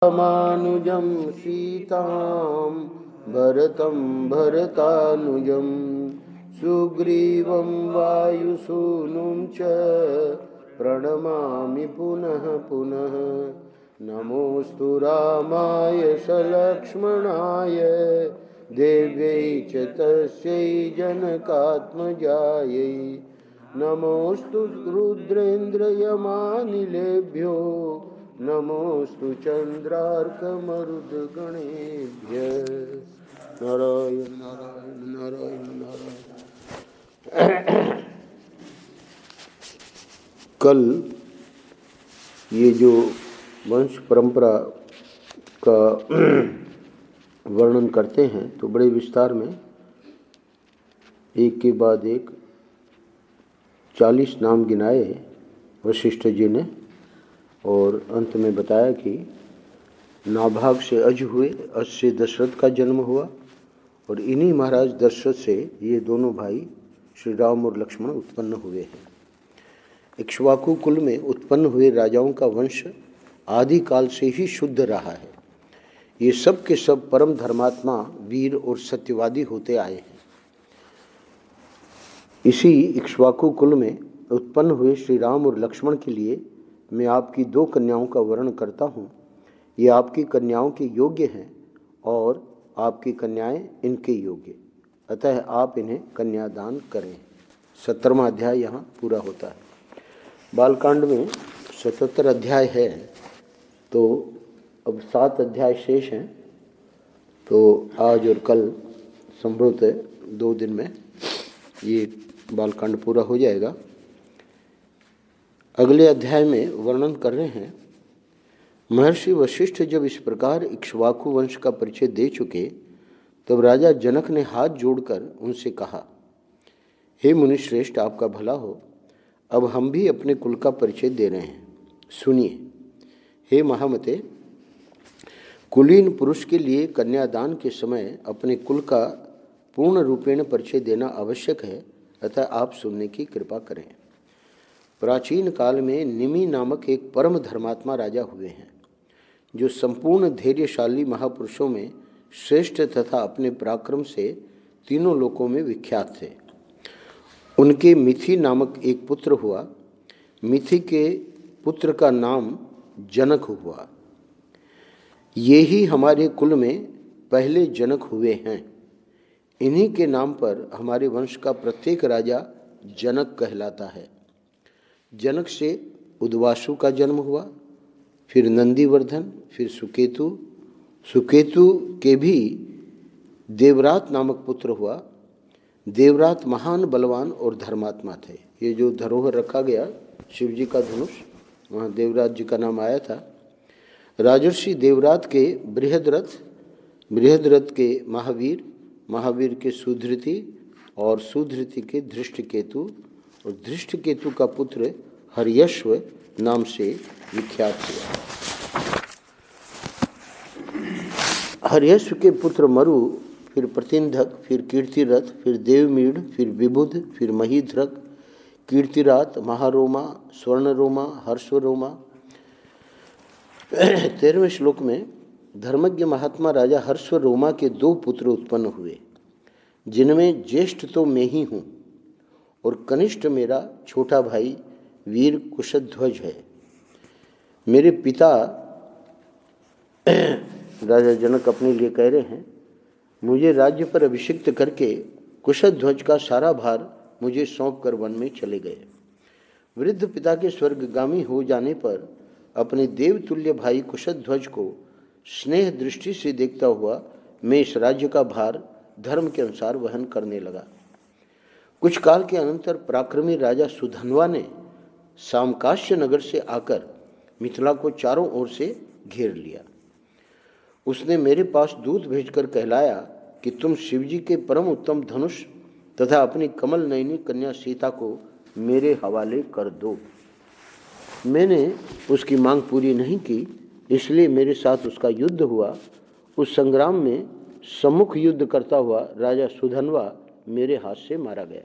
रामानुजं सीतां भरतं भरतानुजं सुग्रीवं वायुसूनुं च प्रणमामि पुनः पुनः। नमोऽस्तु रामाय सलक्ष्मणाय देव्यै च तस्यै जनकात्मजायै। नमोऽस्तु रुद्रेन्द्रयमानिलेभ्यो नमोऽस्तु चन्द्रार्कमरुद्गणेभ्यः। नारायण नारायण नारायण नारायण। कल ये जो वंश परंपरा का वर्णन करते हैं तो बड़े विस्तार में एक के बाद एक 40 नाम गिनाए वशिष्ठ जी ने, और अंत में बताया कि नाभाग से अज हुए, अज से दशरथ का जन्म हुआ, और इन्हीं महाराज दशरथ से ये दोनों भाई श्री राम और लक्ष्मण उत्पन्न हुए हैं। इक्ष्वाकु कुल में उत्पन्न हुए राजाओं का वंश आदिकाल से ही शुद्ध रहा है। ये सब के सब परम धर्मात्मा, वीर और सत्यवादी होते आए हैं। इसी इक्ष्वाकु कुल में उत्पन्न हुए श्री राम और लक्ष्मण के लिए मैं आपकी 2 कन्याओं का वर्णन करता हूँ। ये आपकी कन्याओं के योग्य हैं और आपकी कन्याएं इनके योग्य, अतः आप इन्हें कन्यादान करें। 17वां अध्याय यहाँ पूरा होता है। बालकांड में 77 अध्याय है, तो अब 7 अध्याय शेष हैं। तो आज और कल संभवतः 2 दिन में ये बालकांड पूरा हो जाएगा। अगले अध्याय में वर्णन कर रहे हैं, महर्षि वशिष्ठ जब इस प्रकार इक्ष्वाकु वंश का परिचय दे चुके, तब राजा जनक ने हाथ जोड़कर उनसे कहा, हे मुनिश्रेष्ठ, आपका भला हो। अब हम भी अपने कुल का परिचय दे रहे हैं, सुनिए। हे महामते, कुलीन पुरुष के लिए कन्यादान के समय अपने कुल का पूर्ण रूपेण परिचय देना आवश्यक है, अतः आप सुनने की कृपा करें। प्राचीन काल में निमि नामक एक परम धर्मात्मा राजा हुए हैं, जो संपूर्ण धैर्यशाली महापुरुषों में श्रेष्ठ तथा अपने पराक्रम से तीनों लोकों में विख्यात थे। उनके मिथि नामक एक पुत्र हुआ। मिथि के पुत्र का नाम जनक हुआ। ये ही हमारे कुल में पहले जनक हुए हैं। इन्हीं के नाम पर हमारे वंश का प्रत्येक राजा जनक कहलाता है। जनक से उद्वासु का जन्म हुआ, फिर नंदीवर्धन, फिर सुकेतु। सुकेतु के भी देवरात नामक पुत्र हुआ। देवरात महान बलवान और धर्मात्मा थे। ये जो धरोहर रखा गया शिव जी का धनुष, वहाँ देवरात जी का नाम आया था। राजर्षि देवरात के बृहद्रथ, बृहद्रथ के महावीर, महावीर के सुधृति, और सुधृति के धृष्टकेतु, और धृष्टकेतु का पुत्र हर्यश्व नाम से विख्यात हुआ। हर्यश्व के पुत्र मरु, फिर प्रतिंधक, फिर कीर्तिरथ, फिर देवमीढ़, फिर विबुध, फिर महीध्रक, कीर्तिरात, महारोमा, स्वर्णरोमा, हर्षरोमा। 13वें श्लोक में धर्मज्ञ महात्मा राजा हर्षरोमा के 2 पुत्र उत्पन्न हुए, जिनमें ज्येष्ठ तो मैं ही हूँ और कनिष्ठ मेरा छोटा भाई वीर कुशध्वज है। मेरे पिता राजा जनक अपने लिए कह रहे हैं, मुझे राज्य पर अभिषिक्त करके कुशध्वज का सारा भार मुझे सौंप कर वन में चले गए। वृद्ध पिता के स्वर्गगामी हो जाने पर अपने देवतुल्य भाई कुशध्वज को स्नेह दृष्टि से देखता हुआ मैं इस राज्य का भार धर्म के अनुसार वहन करने लगा। कुछ काल के अनंतर पराक्रमी राजा सुधन्वा ने सामकाश्य नगर से आकर मिथिला को चारों ओर से घेर लिया। उसने मेरे पास दूत भेजकर कहलाया कि तुम शिवजी के परम उत्तम धनुष तथा अपनी कमल नयनी कन्या सीता को मेरे हवाले कर दो। मैंने उसकी मांग पूरी नहीं की, इसलिए मेरे साथ उसका युद्ध हुआ। उस संग्राम में सम्मुख युद्ध करता हुआ राजा सुधन्वा मेरे हाथ से मारा गया।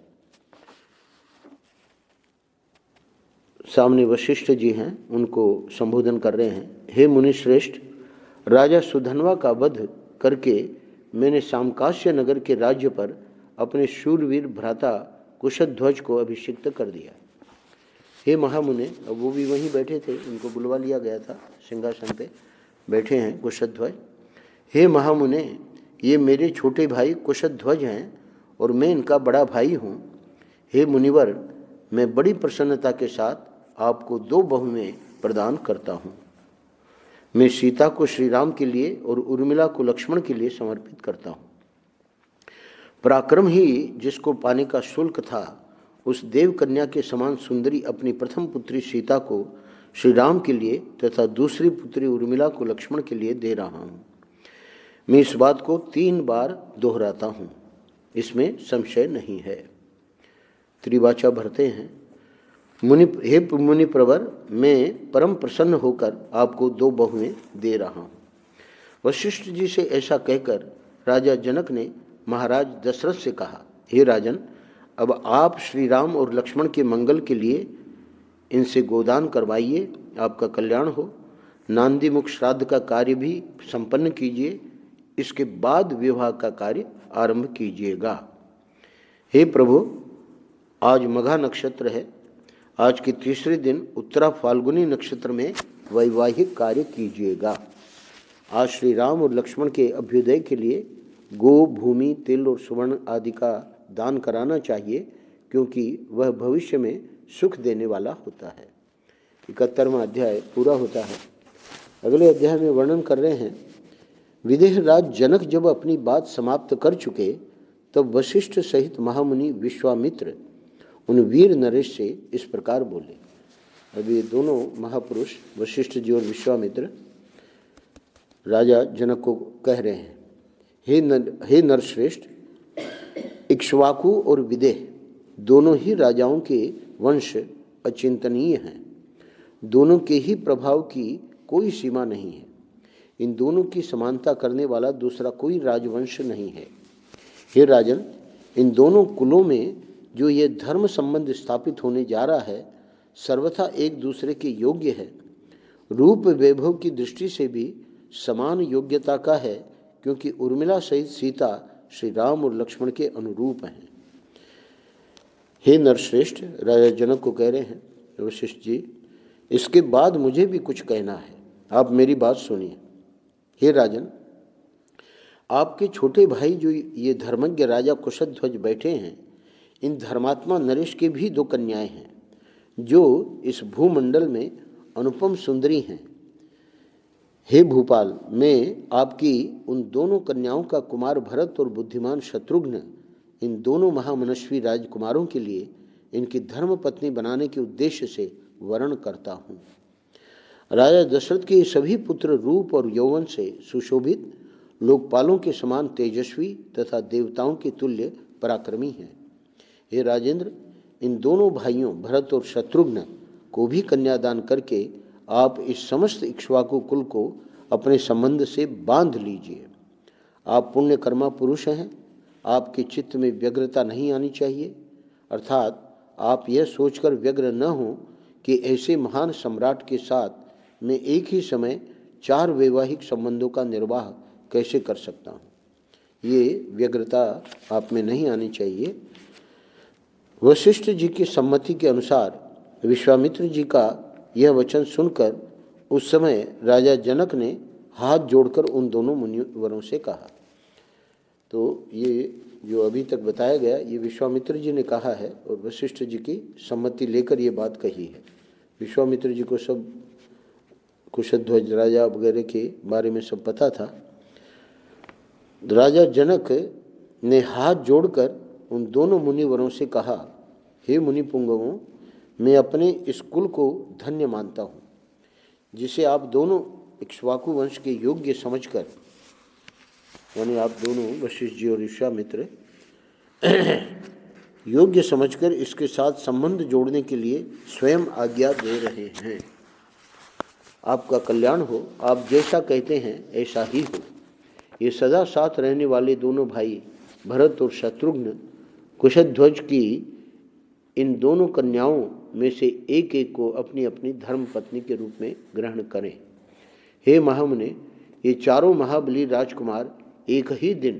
सामने वशिष्ठ जी हैं, उनको संबोधन कर रहे हैं। हे मुनि श्रेष्ठ, राजा सुधन्वा का वध करके मैंने सामकाश्य नगर के राज्य पर अपने शूरवीर भ्राता कुशध्वज को अभिषिक्त कर दिया। हे महामुने, अब वो भी वहीं बैठे थे, उनको बुलवा लिया गया था, सिंहासन पे बैठे हैं कुशध्वज। हे महामुने, ये मेरे छोटे भाई कुशध्वज हैं और मैं इनका बड़ा भाई हूँ। हे मुनिवर, मैं बड़ी प्रसन्नता के साथ आपको 2 बहुएं प्रदान करता हूँ। मैं सीता को श्री राम के लिए और उर्मिला को लक्ष्मण के लिए समर्पित करता हूँ। पराक्रम ही जिसको पाने का शुल्क था, उस देव कन्या के समान सुंदरी अपनी प्रथम पुत्री सीता को श्री राम के लिए तथा दूसरी पुत्री उर्मिला को लक्ष्मण के लिए दे रहा हूँ। मैं इस बात को 3 बार दोहराता हूँ, इसमें संशय नहीं है। त्रिवाचा भरते हैं, हे मुनि प्रवर, मैं परम प्रसन्न होकर आपको 2 बहुएं दे रहा हूँ। वशिष्ठ जी से ऐसा कहकर राजा जनक ने महाराज दशरथ से कहा, हे राजन, अब आप श्री राम और लक्ष्मण के मंगल के लिए इनसे गोदान करवाइए, आपका कल्याण हो। नांदीमुख श्राद्ध का कार्य भी संपन्न कीजिए, इसके बाद विवाह का कार्य आरंभ कीजिएगा। हे प्रभु, आज मघा नक्षत्र है। आज के तीसरे दिन उत्तरा फाल्गुनी नक्षत्र में वैवाहिक कार्य कीजिएगा। आज श्री राम और लक्ष्मण के अभ्युदय के लिए गो, भूमि, तिल और सुवर्ण आदि का दान कराना चाहिए, क्योंकि वह भविष्य में सुख देने वाला होता है। 71वां अध्याय पूरा होता है। अगले अध्याय में वर्णन कर रहे हैं, विदेह राज जनक जब अपनी बात समाप्त कर चुके, तब वशिष्ठ सहित महामुनि विश्वामित्र उन वीर नरेश से इस प्रकार बोले। अब ये दोनों महापुरुष वशिष्ठ जी और विश्वामित्र राजा जनक को कह रहे हैं, हे नरश्रेष्ठ, इक्ष्वाकु और विदेह दोनों ही राजाओं के वंश अचिंतनीय हैं। दोनों के ही प्रभाव की कोई सीमा नहीं है। इन दोनों की समानता करने वाला दूसरा कोई राजवंश नहीं है। हे राजन, इन दोनों कुलों में जो ये धर्म संबंध स्थापित होने जा रहा है, सर्वथा एक दूसरे के योग्य है। रूप वैभव की दृष्टि से भी समान योग्यता का है, क्योंकि उर्मिला सहित सीता श्री राम और लक्ष्मण के अनुरूप हैं। हे नरश्रेष्ठ, राजा जनक को कह रहे हैं वशिष्ठ जी, इसके बाद मुझे भी कुछ कहना है, आप मेरी बात सुनिए। हे राजन, आपके छोटे भाई जो ये धर्मज्ञ राजा कुशध्वज बैठे हैं, इन धर्मात्मा नरेश के भी 2 कन्याएं हैं, जो इस भूमंडल में अनुपम सुंदरी हैं। हे भूपाल, मैं आपकी उन दोनों कन्याओं का कुमार भरत और बुद्धिमान शत्रुघ्न, इन दोनों महामनस्वी राजकुमारों के लिए इनकी धर्म पत्नी बनाने के उद्देश्य से वर्ण करता हूँ। राजा दशरथ के सभी पुत्र रूप और यौवन से सुशोभित, लोकपालों के समान तेजस्वी तथा देवताओं के तुल्य पराक्रमी हैं। हे राजेंद्र, इन दोनों भाइयों भरत और शत्रुघ्न को भी कन्यादान करके आप इस समस्त इक्ष्वाकु कुल को अपने संबंध से बांध लीजिए। आप पुण्यकर्मा पुरुष हैं, आपके चित्त में व्यग्रता नहीं आनी चाहिए, अर्थात आप यह सोचकर व्यग्र न हो कि ऐसे महान सम्राट के साथ मैं एक ही समय 4 वैवाहिक संबंधों का निर्वाह कैसे कर सकता हूँ। ये व्यग्रता आप में नहीं आनी चाहिए। वशिष्ठ जी की सम्मति के अनुसार विश्वामित्र जी का यह वचन सुनकर उस समय राजा जनक ने हाथ जोड़कर उन दोनों मुनिवरों से कहा। तो ये जो अभी तक बताया गया, ये विश्वामित्र जी ने कहा है और वशिष्ठ जी की सम्मति लेकर ये बात कही है। विश्वामित्र जी को सब कुशध्वज राजा वगैरह के बारे में सब पता था। राजा जनक ने हाथ जोड़कर उन दोनों मुनिवरों से कहा, हे मुनि पुंगवों, मैं अपने इस कुल को धन्य मानता हूँ, जिसे आप दोनों इक्ष्वाकु वंश के योग्य समझकर, यानी आप दोनों वशिष्ठ जी और विश्वामित्र योग्य समझकर इसके साथ संबंध जोड़ने के लिए स्वयं आज्ञा दे रहे हैं। आपका कल्याण हो, आप जैसा कहते हैं ऐसा ही हो। ये सदा साथ रहने वाले दोनों भाई भरत और शत्रुघ्न कुशध्वज की इन दोनों कन्याओं में से एक एक को अपनी अपनी धर्म पत्नी के रूप में ग्रहण करें। हे महामुने, ये चारों महाबली राजकुमार एक ही दिन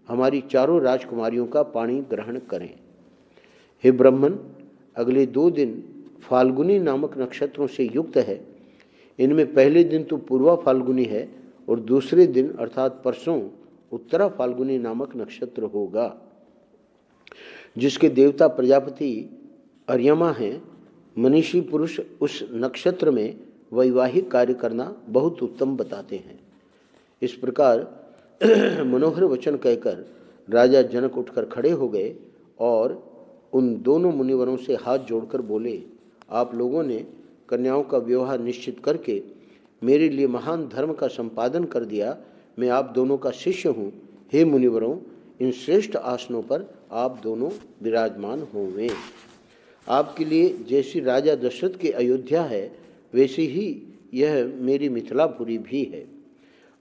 हमारी चारों राजकुमारियों का पाणी ग्रहण करें। हे ब्राह्मण, अगले 2 दिन फाल्गुनी नामक नक्षत्रों से युक्त है। इनमें पहले दिन तो पूर्वा फाल्गुनी है और दूसरे दिन अर्थात परसों उत्तरा फाल्गुनी नामक नक्षत्र होगा, जिसके देवता प्रजापति अर्यमा हैं। मनीषी पुरुष उस नक्षत्र में वैवाहिक कार्य करना बहुत उत्तम बताते हैं। इस प्रकार मनोहर वचन कहकर राजा जनक उठकर खड़े हो गए और उन दोनों मुनिवरों से हाथ जोड़कर बोले, आप लोगों ने कन्याओं का विवाह निश्चित करके मेरे लिए महान धर्म का संपादन कर दिया। मैं आप दोनों का शिष्य हूँ। हे मुनिवरों, इन श्रेष्ठ आसनों पर आप दोनों विराजमान होंगे। आपके लिए जैसी राजा दशरथ की अयोध्या है, वैसी ही यह मेरी मिथिलापुरी भी है।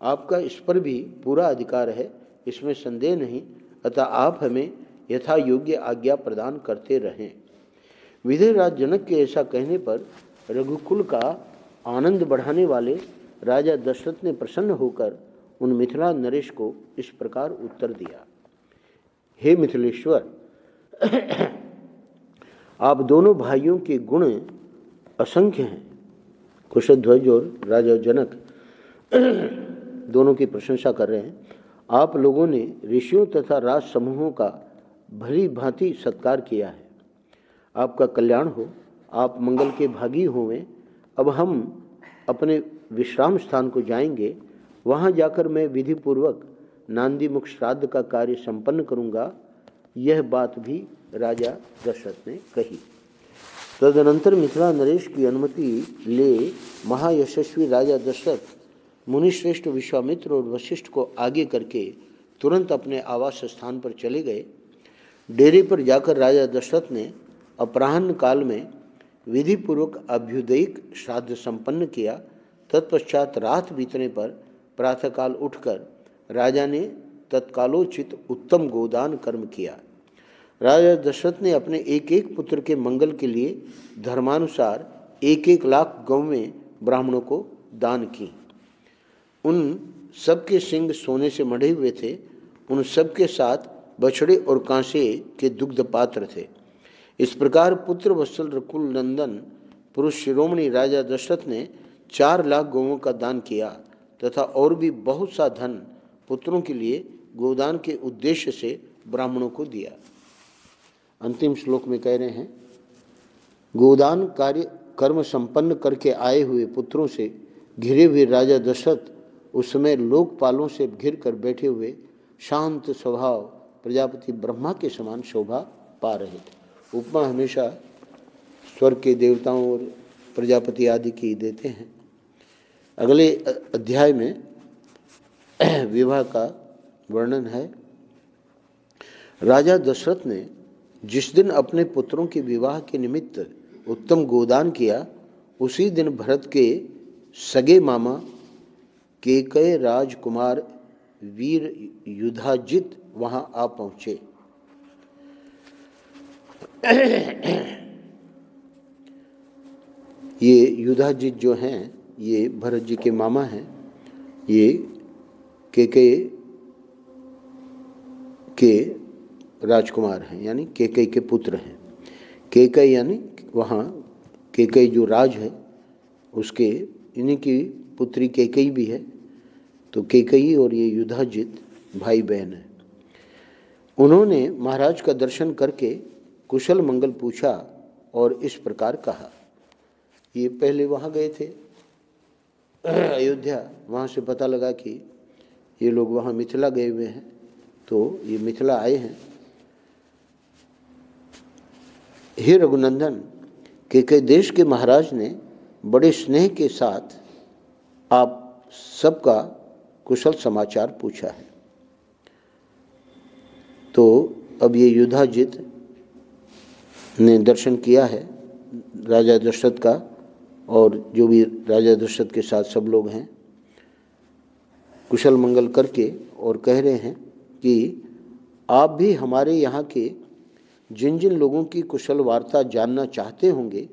आपका इस पर भी पूरा अधिकार है, इसमें संदेह नहीं। अतः आप हमें यथा योग्य आज्ञा प्रदान करते रहें। विधिराज जनक के ऐसा कहने पर रघुकुल का आनंद बढ़ाने वाले राजा दशरथ ने प्रसन्न होकर उन मिथिला नरेश को इस प्रकार उत्तर दिया। हे मिथिलेश्वर, आप दोनों भाइयों के गुण असंख्य हैं। कुशध्वज और राजा जनक दोनों की प्रशंसा कर रहे हैं। आप लोगों ने ऋषियों तथा राज समूहों का भली भांति सत्कार किया है। आपका कल्याण हो, आप मंगल के भागी होवें। अब हम अपने विश्राम स्थान को जाएंगे। वहाँ जाकर मैं विधि पूर्वक नांदी मुख श्राद्ध का कार्य संपन्न करूँगा। यह बात भी राजा दशरथ ने कही। तदनंतर मिथिला नरेश की अनुमति ले महायशस्वी राजा दशरथ मुनिश्रेष्ठ विश्वामित्र और वशिष्ठ को आगे करके तुरंत अपने आवास स्थान पर चले गए। डेरे पर जाकर राजा दशरथ ने अपराह्न काल में विधि पूर्वक अभ्युदयिक श्राद्ध संपन्न किया। तत्पश्चात रात बीतने पर प्रातःकाल उठकर राजा ने तत्कालोचित उत्तम गोदान कर्म किया। राजा दशरथ ने अपने एक एक पुत्र के मंगल के लिए धर्मानुसार 1-1 लाख गौवें ब्राह्मणों को दान की। उन सबके सिंग सोने से मढ़े हुए थे। उन सबके साथ बछड़े और कांसे के दुग्ध पात्र थे। इस प्रकार पुत्र वत्सल रकुल नंदन पुरुष शिरोमणि राजा दशरथ ने 4 लाख गौवों का दान किया तथा और भी बहुत सा धन पुत्रों के लिए गोदान के उद्देश्य से ब्राह्मणों को दिया। अंतिम श्लोक में कह रहे हैं, गोदान कार्य कर्म संपन्न करके आए हुए पुत्रों से घिरे हुए राजा दशरथ उस समय लोकपालों से घिर कर बैठे हुए शांत स्वभाव प्रजापति ब्रह्मा के समान शोभा पा रहे थे। उपमा हमेशा स्वर्ग के देवताओं और प्रजापति आदि की देते हैं। अगले अध्याय में विवाह का वर्णन है। राजा दशरथ ने जिस दिन अपने पुत्रों के विवाह के निमित्त उत्तम गोदान किया, उसी दिन भरत के सगे मामा केकय राजकुमार वीर युधाजित वहां आ पहुंचे। ये युधाजित जो हैं, ये भरत जी के मामा हैं। ये केकय के राजकुमार हैं, यानी केकय के पुत्र हैं। केकय यानी वहाँ केकय जो राज है उसके इन्हीं की पुत्री केकई भी है। तो केकई और ये युधाजित भाई बहन हैं। उन्होंने महाराज का दर्शन करके कुशल मंगल पूछा और इस प्रकार कहा। ये पहले वहाँ गए थे अयोध्या, वहाँ से पता लगा कि ये लोग वहाँ मिथिला गए हुए हैं, तो ये मिथिला आए हैं। हे रघुनंदन, केकय देश के महाराज ने बड़े स्नेह के साथ आप सबका कुशल समाचार पूछा है। तो अब ये युधाजित ने दर्शन किया है राजा दशरथ का, और जो भी राजा दशरथ के साथ सब लोग हैं कुशल मंगल करके, और कह रहे हैं कि आप भी हमारे यहाँ के जिन जिन लोगों की कुशल वार्ता जानना चाहते होंगे,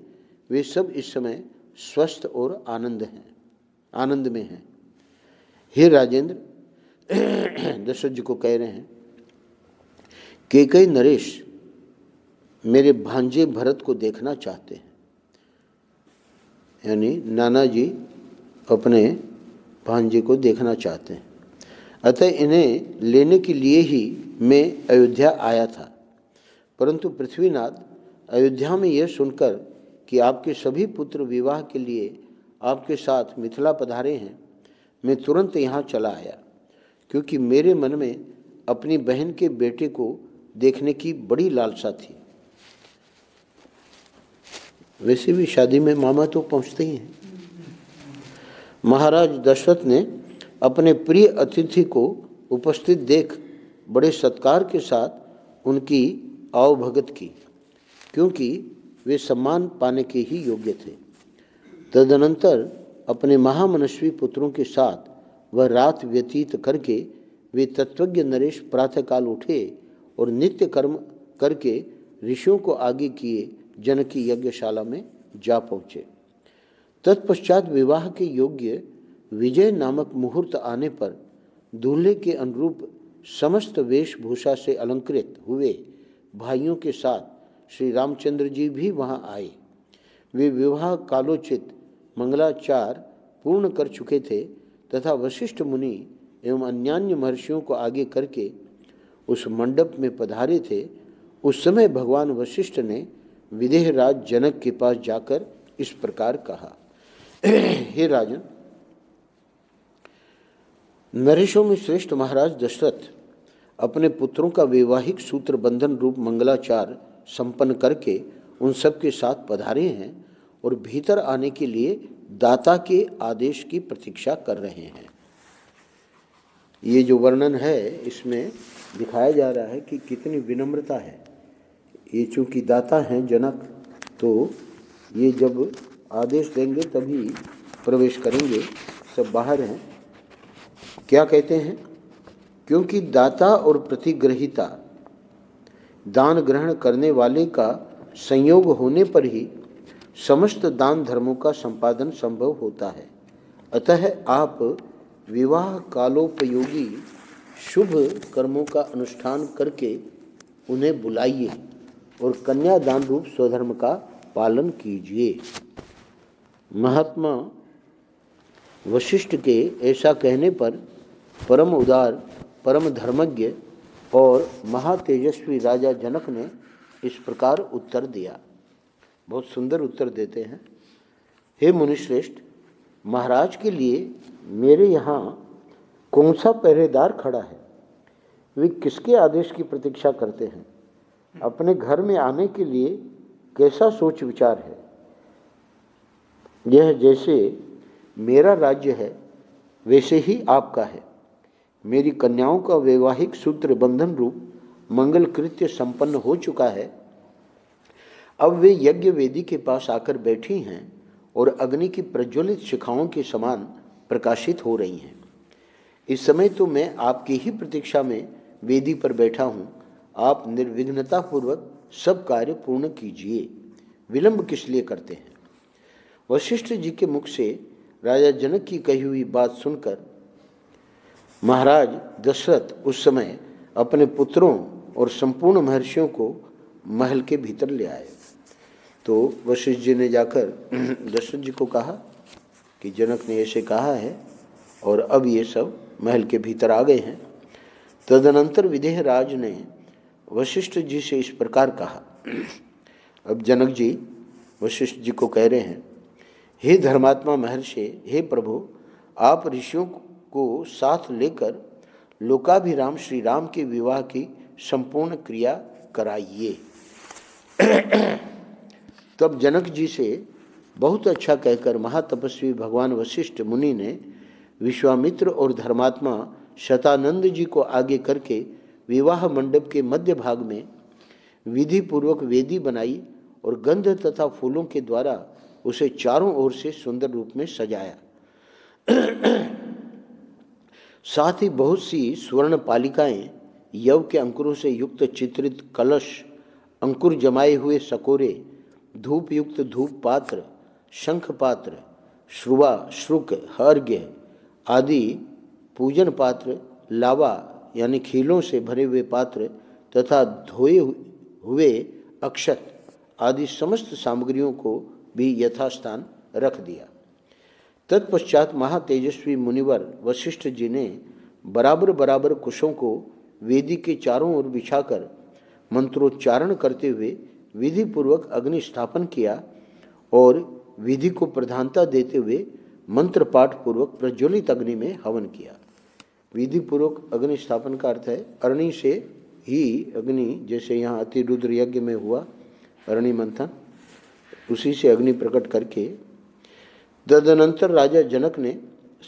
वे सब इस समय स्वस्थ और आनंद में हैं। हे राजेंद्र, दशरथ जी को कह रहे हैं, कैकेयी नरेश मेरे भांजे भरत को देखना चाहते हैं। यानी नाना जी अपने भांजे को देखना चाहते हैं, अतः इन्हें लेने के लिए ही मैं अयोध्या आया था। परंतु पृथ्वीनाथ, अयोध्या में यह सुनकर कि आपके सभी पुत्र विवाह के लिए आपके साथ मिथिला पधारे हैं, मैं तुरंत यहाँ चला आया, क्योंकि मेरे मन में अपनी बहन के बेटे को देखने की बड़ी लालसा थी। वैसे भी शादी में मामा तो पहुँचते ही हैं। महाराज दशरथ ने अपने प्रिय अतिथि को उपस्थित देख बड़े सत्कार के साथ उनकी आवभगत की, क्योंकि वे सम्मान पाने के ही योग्य थे। तदनंतर अपने महामनस्वी पुत्रों के साथ वह रात व्यतीत करके वे तत्वज्ञ नरेश प्रातःकाल उठे और नित्य कर्म करके ऋषियों को आगे किए जनक की यज्ञशाला में जा पहुँचे। तत्पश्चात विवाह के योग्य विजय नामक मुहूर्त आने पर दूल्हे के अनुरूप समस्त वेशभूषा से अलंकृत हुए भाइयों के साथ श्री रामचंद्र जी भी वहाँ आए। वे विवाह कालोचित मंगलाचार पूर्ण कर चुके थे तथा वशिष्ठ मुनि एवं अन्यान्य महर्षियों को आगे करके उस मंडप में पधारे थे। उस समय भगवान वशिष्ठ ने विदेहराज जनक के पास जाकर इस प्रकार कहा, हे राजन, नरेशों में श्रेष्ठ महाराज दशरथ अपने पुत्रों का वैवाहिक सूत्र बंधन रूप मंगलाचार संपन्न करके उन सब के साथ पधारे हैं और भीतर आने के लिए दाता के आदेश की प्रतीक्षा कर रहे हैं। ये जो वर्णन है इसमें दिखाया जा रहा है कि कितनी विनम्रता है। ये चूँकि दाता हैं जनक, तो ये जब आदेश देंगे तभी प्रवेश करेंगे, सब बाहर हैं। क्या कहते हैं? क्योंकि दाता और प्रतिग्रहिता दान ग्रहण करने वाले का संयोग होने पर ही समस्त दान धर्मों का संपादन संभव होता है। अतः आप विवाह कालोपयोगी शुभ कर्मों का अनुष्ठान करके उन्हें बुलाइए और कन्यादान रूप स्वधर्म का पालन कीजिए। महात्मा वशिष्ठ के ऐसा कहने पर परम उदार, परम धर्मज्ञ और महातेजस्वी राजा जनक ने इस प्रकार उत्तर दिया। बहुत सुंदर उत्तर देते हैं। हे मुनिश्रेष्ठ, महाराज के लिए मेरे यहाँ कौन सा पहरेदार खड़ा है? वे किसके आदेश की प्रतीक्षा करते हैं? अपने घर में आने के लिए कैसा सोच विचार है? यह जैसे मेरा राज्य है वैसे ही आपका है। मेरी कन्याओं का वैवाहिक सूत्र बंधन रूप मंगल कृत्य संपन्न हो चुका है। अब वे यज्ञ वेदी के पास आकर बैठी हैं और अग्नि की प्रज्वलित शिखाओं के समान प्रकाशित हो रही हैं। इस समय तो मैं आपकी ही प्रतीक्षा में वेदी पर बैठा हूँ। आप निर्विघ्नता पूर्वक सब कार्य पूर्ण कीजिए, विलंब किस लिए करते हैं? वशिष्ठ जी के मुख से राजा जनक की कही हुई बात सुनकर महाराज दशरथ उस समय अपने पुत्रों और संपूर्ण महर्षियों को महल के भीतर ले आए। तो वशिष्ठ जी ने जाकर दशरथ जी को कहा कि जनक ने ऐसे कहा है और अब ये सब महल के भीतर आ गए हैं। तदनंतर विदेहराज ने वशिष्ठ जी से इस प्रकार कहा। अब जनक जी वशिष्ठ जी को कह रहे हैं, हे धर्मात्मा महर्षि, हे प्रभु, आप ऋषियों को साथ लेकर लोकाभिराम श्री राम के विवाह की संपूर्ण क्रिया कराइए। तब जनक जी से बहुत अच्छा कहकर महातपस्वी भगवान वशिष्ठ मुनि ने विश्वामित्र और धर्मात्मा शतानंद जी को आगे करके विवाह मंडप के मध्य भाग में विधि पूर्वक वेदी बनाई और गंध तथा फूलों के द्वारा उसे चारों ओर से सुंदर रूप में सजाया। साथ ही बहुत सी स्वर्ण पालिकाएं, यव के अंकुरों से युक्त चित्रित कलश, अंकुर जमाए हुए सकोरे, धूप युक्त धूप पात्र, शंख पात्र, श्रुवा, श्रुक, हर्घ्य आदि पूजन पात्र, लावा यानी खीलों से भरे हुए पात्र तथा धोए हुए अक्षत आदि समस्त सामग्रियों को भी यथास्थान रख दिया। तत्पश्चात महातेजस्वी मुनिवर वशिष्ठ जी ने बराबर बराबर कुशों को वेदी के चारों ओर बिछाकर मंत्रोच्चारण करते हुए विधि पूर्वक अग्नि स्थापन किया और विधि को प्रधानता देते हुए मंत्र पाठ पूर्वक प्रज्वलित अग्नि में हवन किया। विधि पूर्वक अग्नि स्थापन का अर्थ है अरणि से ही अग्नि, जैसे यहाँ अतिरुद्र यज्ञ में हुआ अरणि मंथन, उसी से अग्नि प्रकट करके तदनंतर राजा जनक ने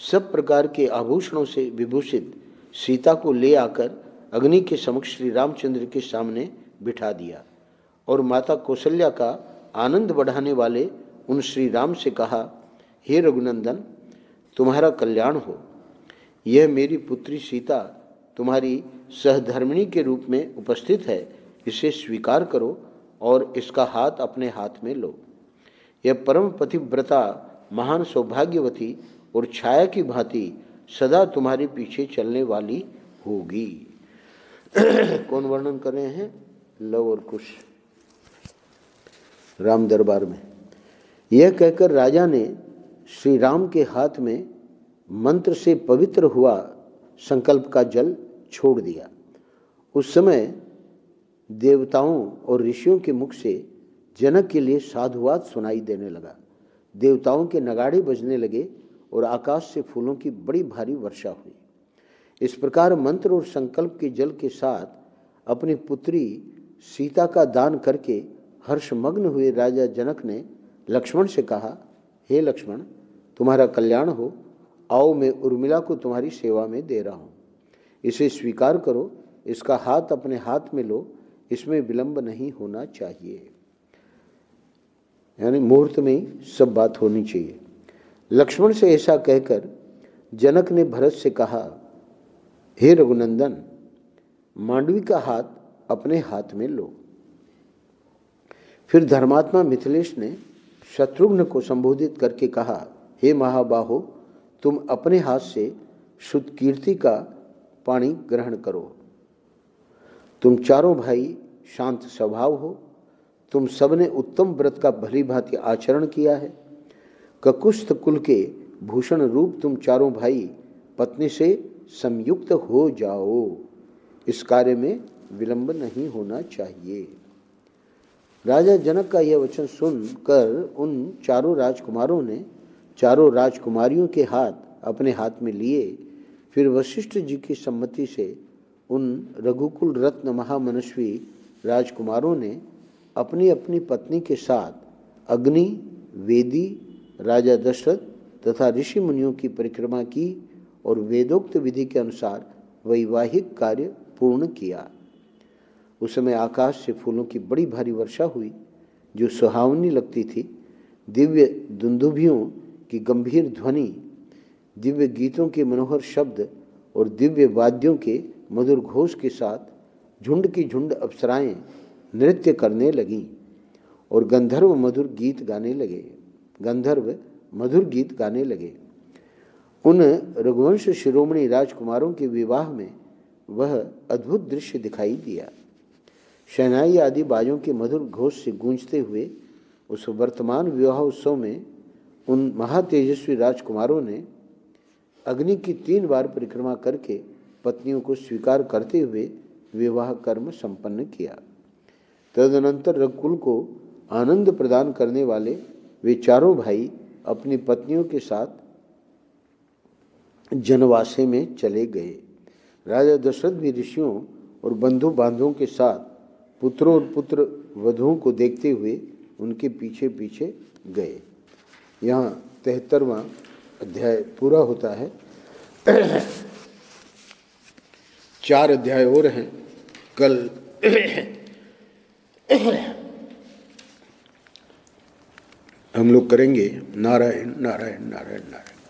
सब प्रकार के आभूषणों से विभूषित सीता को ले आकर अग्नि के समक्ष श्री रामचंद्र के सामने बिठा दिया और माता कौशल्या का आनंद बढ़ाने वाले उन श्री राम से कहा, हे रघुनंदन, तुम्हारा कल्याण हो। यह मेरी पुत्री सीता तुम्हारी सहधर्मिणी के रूप में उपस्थित है, इसे स्वीकार करो और इसका हाथ अपने हाथ में लो। यह परम पतिव्रता महान सौभाग्यवती और छाया की भांति सदा तुम्हारे पीछे चलने वाली होगी। कौन वर्णन कर रहे हैं? लव और कुश राम दरबार में। यह कहकर राजा ने श्री राम के हाथ में मंत्र से पवित्र हुआ संकल्प का जल छोड़ दिया। उस समय देवताओं और ऋषियों के मुख से जनक के लिए साधुवाद सुनाई देने लगा। देवताओं के नगाड़े बजने लगे और आकाश से फूलों की बड़ी भारी वर्षा हुई। इस प्रकार मंत्र और संकल्प के जल के साथ अपनी पुत्री सीता का दान करके हर्षमग्न हुए राजा जनक ने लक्ष्मण से कहा, हे लक्ष्मण, तुम्हारा कल्याण हो। आओ, मैं उर्मिला को तुम्हारी सेवा में दे रहा हूँ, इसे स्वीकार करो, इसका हाथ अपने हाथ में लो, इसमें विलंब नहीं होना चाहिए। यानी मुहूर्त में ही सब बात होनी चाहिए। लक्ष्मण से ऐसा कहकर जनक ने भरत से कहा, हे रघुनंदन, मांडवी का हाथ अपने हाथ में लो। फिर धर्मात्मा मिथिलेश ने शत्रुघ्न को संबोधित करके कहा, हे महाबाहो, तुम अपने हाथ से शुद्ध कीर्ति का पानी ग्रहण करो। तुम चारों भाई शांत स्वभाव हो, तुम सबने उत्तम व्रत का भली भांति आचरण किया है। ककुस्थ कुल के भूषण रूप तुम चारों भाई पत्नी से संयुक्त हो जाओ, इस कार्य में विलंब नहीं होना चाहिए। राजा जनक का यह वचन सुनकर उन चारों राजकुमारों ने चारों राजकुमारियों के हाथ अपने हाथ में लिए। फिर वशिष्ठ जी की सम्मति से उन रघुकुल रत्न महामनस्वी राजकुमारों ने अपनी अपनी पत्नी के साथ अग्नि, वेदी, राजा दशरथ तथा ऋषि मुनियों की परिक्रमा की और वेदोक्त विधि के अनुसार वैवाहिक कार्य पूर्ण किया। उस समय आकाश से फूलों की बड़ी भारी वर्षा हुई जो सुहावनी लगती थी। दिव्य दुंदुभियों की गंभीर ध्वनि, दिव्य गीतों के मनोहर शब्द और दिव्य वाद्यों के मधुर घोष के साथ झुंड की झुंड अप्सराएं नृत्य करने लगीं और गंधर्व मधुर गीत गाने लगे। उन रघुवंश शिरोमणि राजकुमारों के विवाह में वह अद्भुत दृश्य दिखाई दिया। शहनाई आदि बाजों के मधुर घोष से गूंजते हुए उस वर्तमान विवाह उत्सव में उन महातेजस्वी राजकुमारों ने अग्नि की 3 बार परिक्रमा करके पत्नियों को स्वीकार करते हुए विवाह कर्म संपन्न किया। तदनंतर रघुकुल को आनंद प्रदान करने वाले वे चारों भाई अपनी पत्नियों के साथ जनवासे में चले गए। राजा दशरथ भी ऋषियों और बंधु बांधवों के साथ पुत्रों और पुत्र वधुओं को देखते हुए उनके पीछे पीछे गए। यहाँ 73वां अध्याय पूरा होता है। 4 अध्याय और हैं। कल हम लोग करेंगे। नारायण नारायण नारायण नारायण।